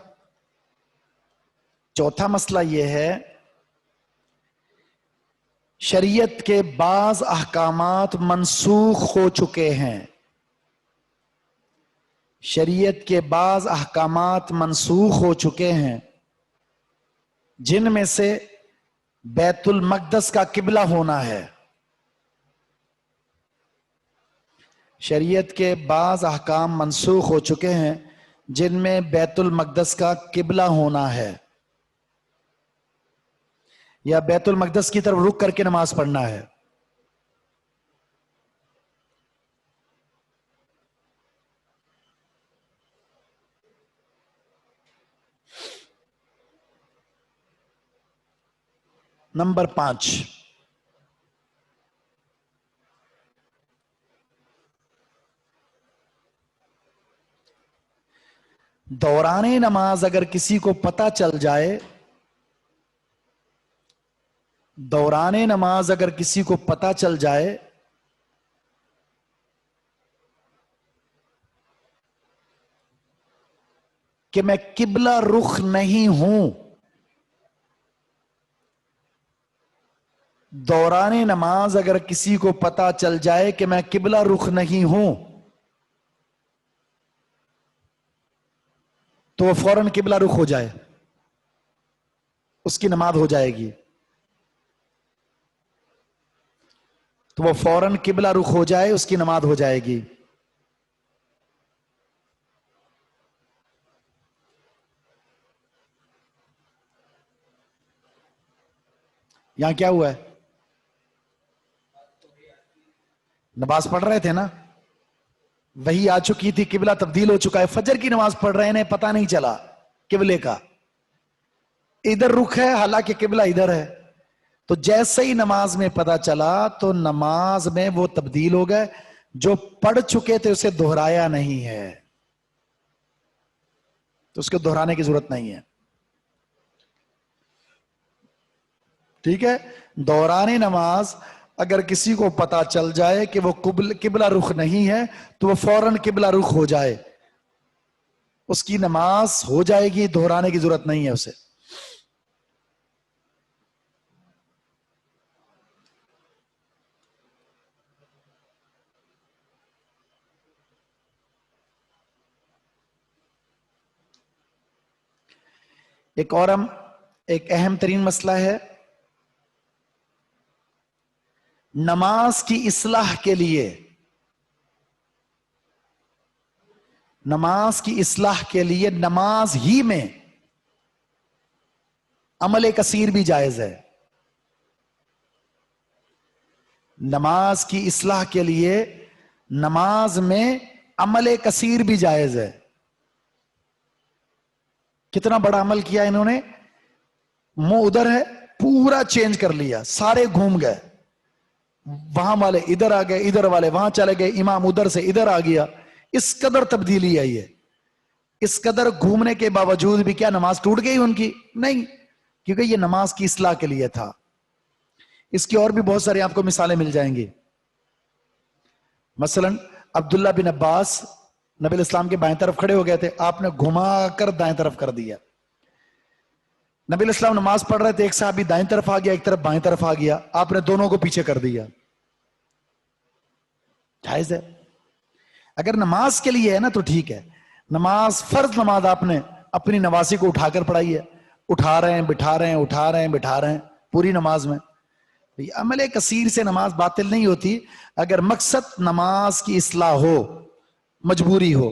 چوتھا مسئلہ یہ ہے شریعت کے بعض احکامات منسوخ ہو چکے ہیں. شریعت کے بعض احکامات منسوخ ہو چکے ہیں جن میں سے بیت المقدس کا قبلہ ہونا ہے. شریعت کے بعض احکام منسوخ ہو چکے ہیں جن میں بیت المقدس کا قبلہ ہونا ہے یا بیت المقدس کی طرف رخ کر کے نماز پڑھنا ہے. نمبر 5، دوران نماز اگر کسی کو پتہ چل جائے، دوران نماز اگر کسی کو پتہ چل جائے کہ میں قبلہ رخ نہیں ہوں، دوران نماز اگر کسی کو پتہ چل جائے کہ میں قبلہ رخ نہیں ہوں، تو وہ فوراً قبلہ رخ ہو جائے، اس کی نماز ہو جائے گی، تو وہ فوراً قبلہ رخ ہو جائے، اس کی نماز ہو جائے گی۔ یہاں کیا ہوا ہے؟ نماز پڑھ رہے تھے نا، وہی آ چکی تھی، قبلہ تبدیل ہو چکا ہے، فجر کی نماز پڑھ رہے ہیں، پتہ نہیں چلا قبلے کا، ادھر رخ ہے حالانکہ قبلہ ادھر ہے، تو جیسے ہی نماز میں پتہ چلا تو نماز میں وہ تبدیل ہو گئے، جو پڑھ چکے تھے اسے دہرایا نہیں ہے، تو اس کو دہرانے کی ضرورت نہیں ہے۔ ٹھیک ہے، دوران نماز اگر کسی کو پتا چل جائے کہ وہ قبلہ رخ نہیں ہے تو وہ فوراً قبلہ رخ ہو جائے، اس کی نماز ہو جائے گی، دہرانے کی ضرورت نہیں ہے اسے۔ ایک اہم ترین مسئلہ ہے، نماز کی اصلاح کے لیے، نماز کی اصلاح کے لیے نماز ہی میں عمل کثیر بھی جائز ہے، نماز کی اصلاح کے لیے نماز میں عمل کثیر بھی جائز ہے۔ کتنا بڑا عمل کیا انہوں نے، منہ ادھر ہے پورا چینج کر لیا، سارے گھوم گئے، وہاں والے ادھر آ گئے، ادھر والے وہاں چلے گئے، امام ادھر سے ادھر آ گیا، اس قدر تبدیلی آئی ہے۔ اس قدر گھومنے کے باوجود بھی کیا نماز ٹوٹ گئی ان کی؟ نہیں، کیونکہ یہ نماز کی اصلاح کے لیے تھا۔ اس کی اور بھی بہت ساری آپ کو مثالیں مل جائیں گی، مثلا عبداللہ بن عباس نبی الاسلام کے بائیں طرف کھڑے ہو گئے تھے، آپ نے گھما کر دائیں طرف کر دیا، نبی الاسلام نماز پڑھ رہے تھے، ایک صحابی دائیں طرف آ گیا، ایک طرف بائیں طرف آ گیا، آپ نے دونوں کو پیچھے کر دیا، جائز ہے۔ اگر نماز کے لیے ہے نا تو ٹھیک ہے، نماز فرض نماز آپ نے اپنی نواسی کو اٹھا کر پڑھائی ہے، اٹھا رہے ہیں بٹھا رہے ہیں، اٹھا رہے ہیں بٹھا رہے ہیں پوری نماز میں، عمل کثیر سے نماز باطل نہیں ہوتی اگر مقصد نماز کی اصلاح ہو، مجبوری ہو۔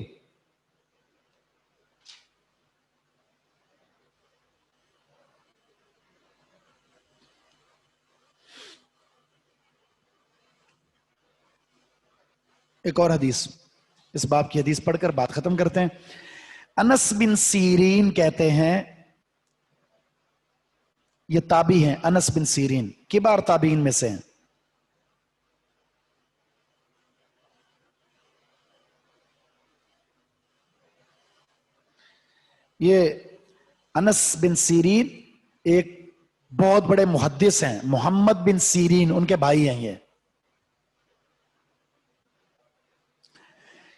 ایک اور حدیث، اس باب کی حدیث پڑھ کر بات ختم کرتے ہیں۔ انس بن سیرین کہتے ہیں، یہ تابعی ہیں، انس بن سیرین کبار تابعین میں سے ہیں، یہ انس بن سیرین ایک بہت بڑے محدث ہیں، محمد بن سیرین ان کے بھائی ہیں۔ یہ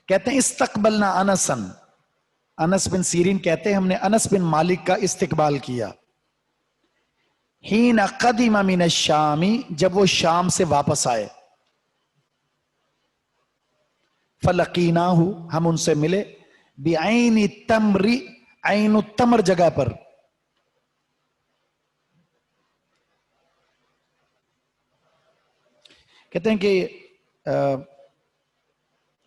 کہتے ہیں استقبلنا انسن، انس بن سیرین کہتے ہیں ہم نے انس بن مالک کا استقبال کیا، حین قدم من الشام، جب وہ شام سے واپس آئے، فلقیناہ، ہم ان سے ملے، بعین التمر، عین التمر جگہ پر، کہتے ہیں کہ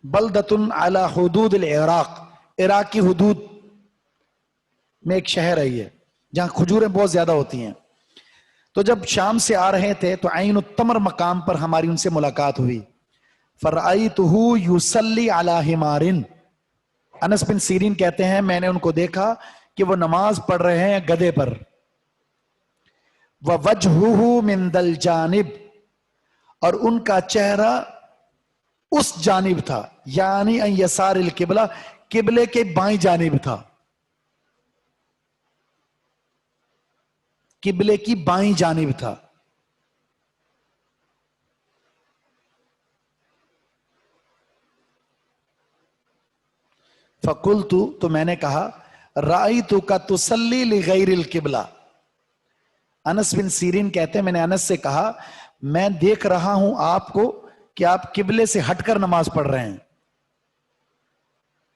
بلدتن علی حدود العراق، عراق کی حدود میں ایک شہر ہے یہ، جہاں کھجوریں بہت زیادہ ہوتی ہیں۔ تو جب شام سے آ رہے تھے تو عین التمر مقام پر ہماری ان سے ملاقات ہوئی، فرأیتہ یصلی علی حمار، انس بن سیرین کہتے ہیں میں نے ان کو دیکھا کہ وہ نماز پڑھ رہے ہیں گدھے پر، وَوَجْهُهُ مِنْ دَ الْجَانِبِ، اور ان کا چہرہ اس جانب تھا، یعنی ان یسار القبلہ، قبلے کے بائیں جانب تھا، قبلے کی بائیں جانب تھا. فَقُلْتُ، تو میں نے کہا، رَأَيْتُكَ تُصَلِّي لِغَيْرِ الْقِبْلَةِ. انس بن سیرین کہتے ہیں میں نے انس سے کہا میں دیکھ رہا ہوں آپ کو کہ آپ قبلے سے ہٹ کر نماز پڑھ رہے ہیں.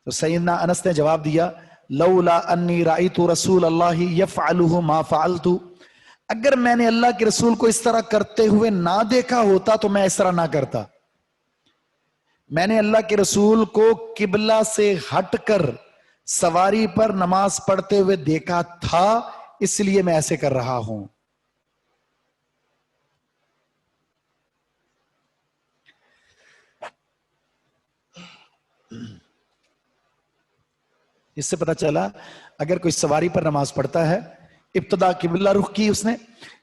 تو سیدنا انس نے جواب دیا، لولا انی رأیت رسول اللہ یفعلہ ما فعلت، اگر میں نے اللہ کے رسول کو اس طرح کرتے ہوئے نہ دیکھا ہوتا تو میں اس طرح نہ کرتا. میں نے اللہ کے رسول کو قبلہ سے ہٹ کر سواری پر نماز پڑھتے ہوئے دیکھا تھا، اس لیے میں ایسے کر رہا ہوں. اس سے پتہ چلا اگر کوئی سواری پر نماز پڑھتا ہے، ابتدا قبلہ رخ کی اس نے،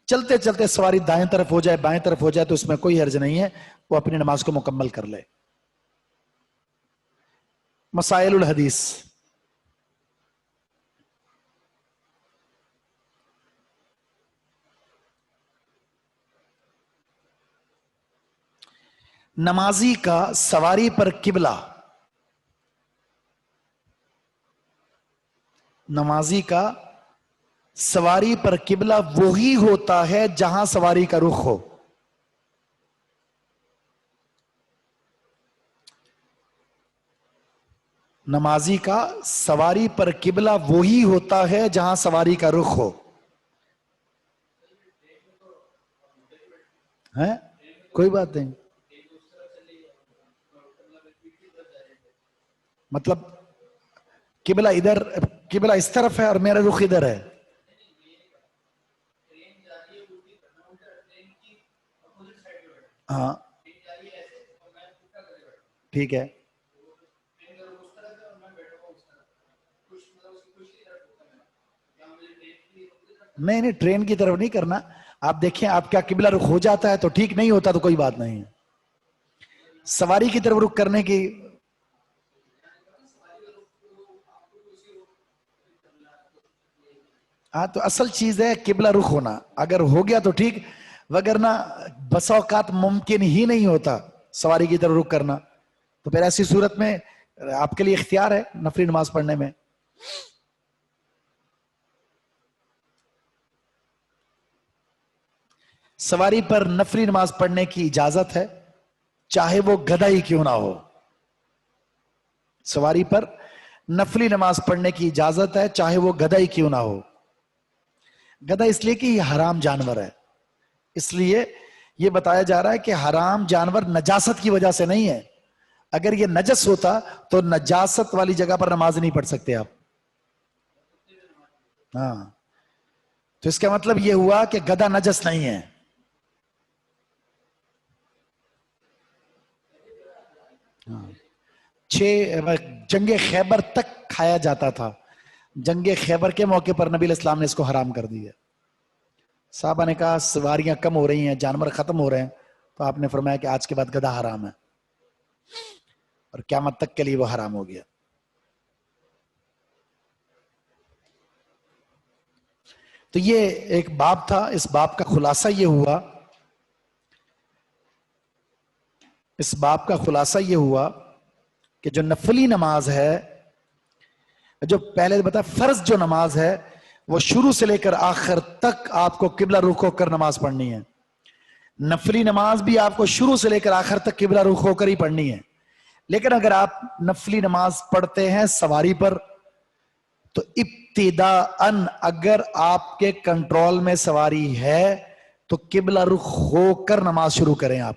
چلتے چلتے سواری دائیں طرف ہو جائے بائیں طرف ہو جائے تو اس میں کوئی حرج نہیں ہے، وہ اپنی نماز کو مکمل کر لے. مسائل الحدیث. نمازی کا سواری پر قبلہ، نمازی کا سواری پر قبلہ وہی ہوتا ہے جہاں سواری کا رخ ہو. نمازی کا سواری پر قبلہ وہی ہوتا ہے جہاں سواری کا رخ ہو. ہے کوئی بات نہیں، مطلب قبلہ ادھر، قبلہ اس طرف ہے اور میرا رخ ادھر ہے. ہاں ٹھیک ہے. نہیں ٹرین کی طرف نہیں کرنا. آپ دیکھیں آپ کا قبلہ رخ ہو جاتا ہے تو ٹھیک، نہیں ہوتا تو کوئی بات نہیں ہے. سواری کی طرف رخ کرنے کی، ہاں تو اصل چیز ہے قبلہ رخ ہونا. اگر ہو گیا تو ٹھیک، وگرنہ بس اوقات ممکن ہی نہیں ہوتا سواری کی طرف رخ کرنا، تو پھر ایسی صورت میں آپ کے لیے اختیار ہے نفلی نماز پڑھنے میں. سواری پر نفلی نماز پڑھنے کی اجازت ہے چاہے وہ گدھا ہی کیوں نہ ہو. سواری پر نفلی نماز پڑھنے کی اجازت ہے چاہے وہ گدھا ہی کیوں نہ ہو. گدھا اس لیے کہ یہ حرام جانور ہے، اس لیے یہ بتایا جا رہا ہے کہ حرام جانور نجاست کی وجہ سے نہیں ہے. اگر یہ نجس ہوتا تو نجاست والی جگہ پر نماز نہیں پڑھ سکتے آپ. ہاں تو اس کا مطلب یہ ہوا کہ گدھا نجس نہیں ہے. جنگ خیبر تک کھایا جاتا تھا، جنگ خیبر کے موقع پر نبی علیہ السلام نے اس کو حرام کر دیا. صحابہ نے کہا سواریاں کم ہو رہی ہیں، جانور ختم ہو رہے ہیں، تو آپ نے فرمایا کہ آج کے بعد گدھا حرام ہے، اور قیامت تک کے لیے وہ حرام ہو گیا. تو یہ ایک باب تھا. اس باب کا خلاصہ یہ ہوا، اس باب کا خلاصہ یہ ہوا کہ جو نفلی نماز ہے، جو پہلے بتا فرض جو نماز ہے وہ شروع سے لے کر آخر تک آپ کو قبلہ رخ ہو کر نماز پڑھنی ہے. نفلی نماز بھی آپ کو شروع سے لے کر آخر تک قبلہ رخ ہو کر ہی پڑھنی ہے. لیکن اگر آپ نفلی نماز پڑھتے ہیں سواری پر تو ابتداءً اگر آپ کے کنٹرول میں سواری ہے تو قبلہ رخ ہو کر نماز شروع کریں آپ.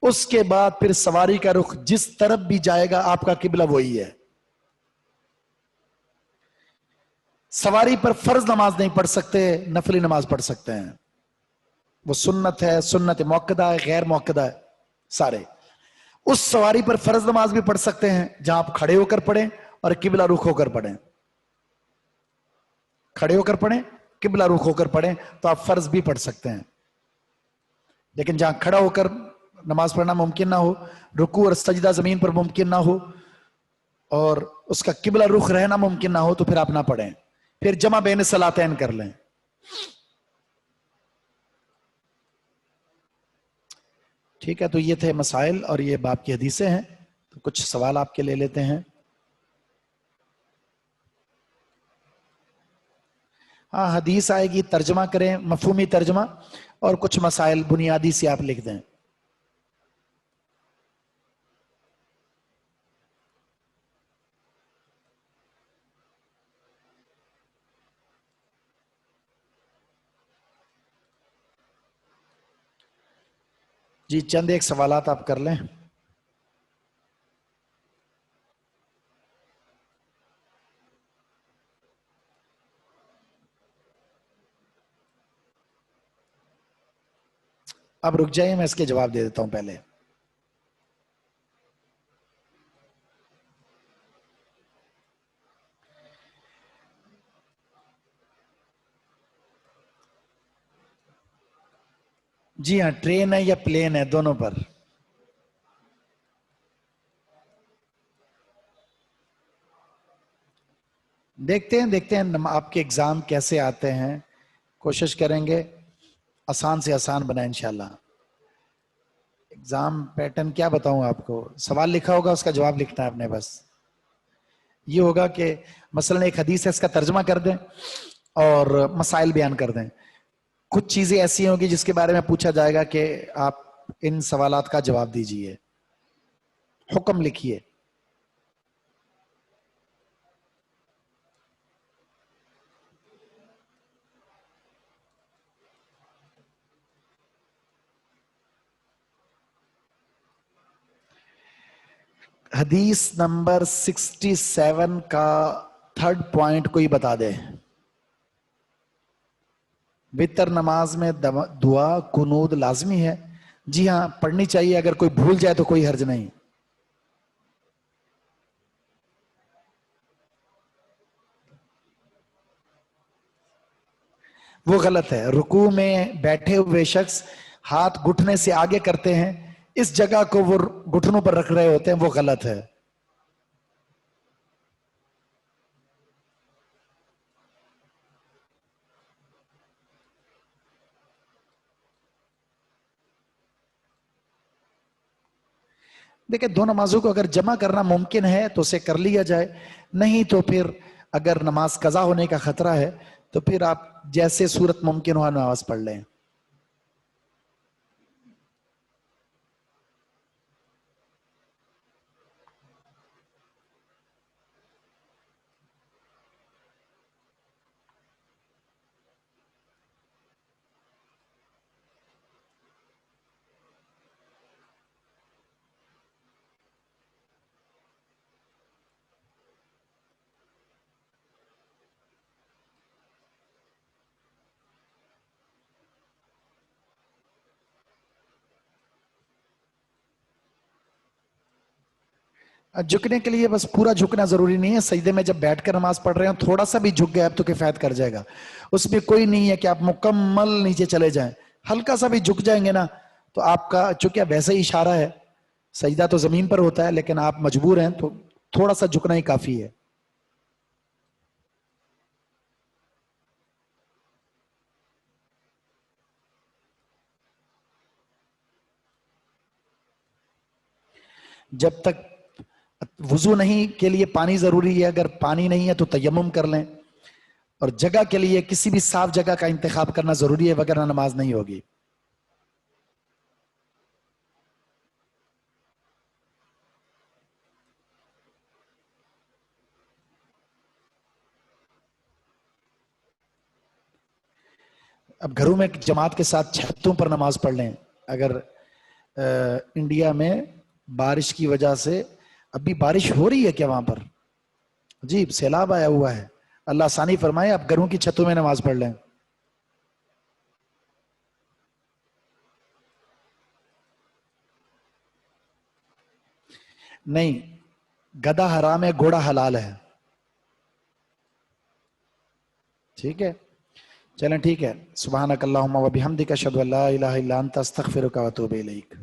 اس کے بعد پھر سواری کا رخ جس طرف بھی جائے گا آپ کا قبلہ وہی ہے. سواری پر فرض نماز نہیں پڑھ سکتے، نفلی نماز پڑھ سکتے ہیں. وہ سنت ہے، سنت موقدہ ہے، غیر موقدہ ہے سارے. اس سواری پر فرض نماز بھی پڑھ سکتے ہیں جہاں آپ کھڑے ہو کر پڑھیں اور قبلہ رخ ہو کر پڑھیں. کھڑے ہو کر پڑھیں قبلہ رخ ہو کر پڑھیں تو آپ فرض بھی پڑھ سکتے ہیں. لیکن جہاں کھڑا ہو کر نماز پڑھنا ممکن نہ ہو، رکوع اور سجدہ زمین پر ممکن نہ ہو، اور اس کا قبلہ رخ رہنا ممکن نہ ہو، تو پھر آپ نہ پڑھیں، پھر جمع بین صلاتین کر لیں. ٹھیک ہے، تو یہ تھے مسائل اور یہ باب کی حدیثیں ہیں. تو کچھ سوال آپ کے لے لیتے ہیں. ہاں، حدیث آئے گی، ترجمہ کریں، مفہومی ترجمہ، اور کچھ مسائل بنیادی سے آپ لکھ دیں. جی چند ایک سوالات آپ کر لیں. اب رک جائیے، میں اس کے جواب دے دیتا ہوں پہلے. جی ہاں، ٹرین ہے یا پلین ہے، دونوں پر. دیکھتے ہیں آپ کے اگزام کیسے آتے ہیں. کوشش کریں گے آسان سے آسان بنائیں انشاءاللہ. اگزام پیٹرن کیا بتاؤں آپ کو؟ سوال لکھا ہوگا، اس کا جواب لکھنا ہے آپ نے. بس یہ ہوگا کہ مثلا ایک حدیث ہے، اس کا ترجمہ کر دیں اور مسائل بیان کر دیں. کچھ چیزیں ایسی ہوں گی جس کے بارے میں پوچھا جائے گا کہ آپ ان سوالات کا جواب دیجئے. حکم لکھیے. حدیث نمبر 67 کا تھرڈ پوائنٹ کوئی بتا دے. وتر نماز میں دعا قنوت لازمی ہے. جی ہاں، پڑھنی چاہیے. اگر کوئی بھول جائے تو کوئی حرج نہیں. وہ غلط ہے. رکوع میں بیٹھے ہوئے شخص ہاتھ گھٹنے سے آگے کرتے ہیں، اس جگہ کو وہ گھٹنوں پر رکھ رہے ہوتے ہیں، وہ غلط ہے. دیکھیں، دو نمازوں کو اگر جمع کرنا ممکن ہے تو اسے کر لیا جائے، نہیں تو پھر اگر نماز قضا ہونے کا خطرہ ہے تو پھر آپ جیسے صورت ممکن ہو نماز پڑھ لیں. جھکنے کے لیے بس پورا جھکنا ضروری نہیں ہے. سجدے میں جب بیٹھ کر نماز پڑھ رہے ہیں تھوڑا سا بھی جھک گئے اب تو کفایت کر جائے گا. اس میں کوئی نہیں ہے کہ آپ مکمل نیچے چلے جائیں. ہلکا سا بھی جھک جائیں گے نا تو آپ کا چونکہ ویسے ہی اشارہ ہے، سجدہ تو زمین پر ہوتا ہے لیکن آپ مجبور ہیں تو تھوڑا سا جھکنا ہی کافی ہے. جب تک وضو نہیں کے لیے پانی ضروری ہے، اگر پانی نہیں ہے تو تیمم کر لیں، اور جگہ کے لیے کسی بھی صاف جگہ کا انتخاب کرنا ضروری ہے، وگرنہ نماز نہیں ہوگی. اب گھروں میں جماعت کے ساتھ چھتوں پر نماز پڑھ لیں. اگر انڈیا میں بارش کی وجہ سے ابھی بارش ہو رہی ہے کیا وہاں پر؟ جی، سیلاب آیا ہوا ہے. اللہ آسانی فرمائے. آپ گھروں کی چھتوں میں نماز پڑھ لیں. نہیں، گدھا حرام ہے، گھوڑا حلال ہے. ٹھیک ہے، چلیں ٹھیک ہے. سبحانک اللہم و بحمدک اشہد ان لا الہ الا انت استغفرک و اتوب الیک.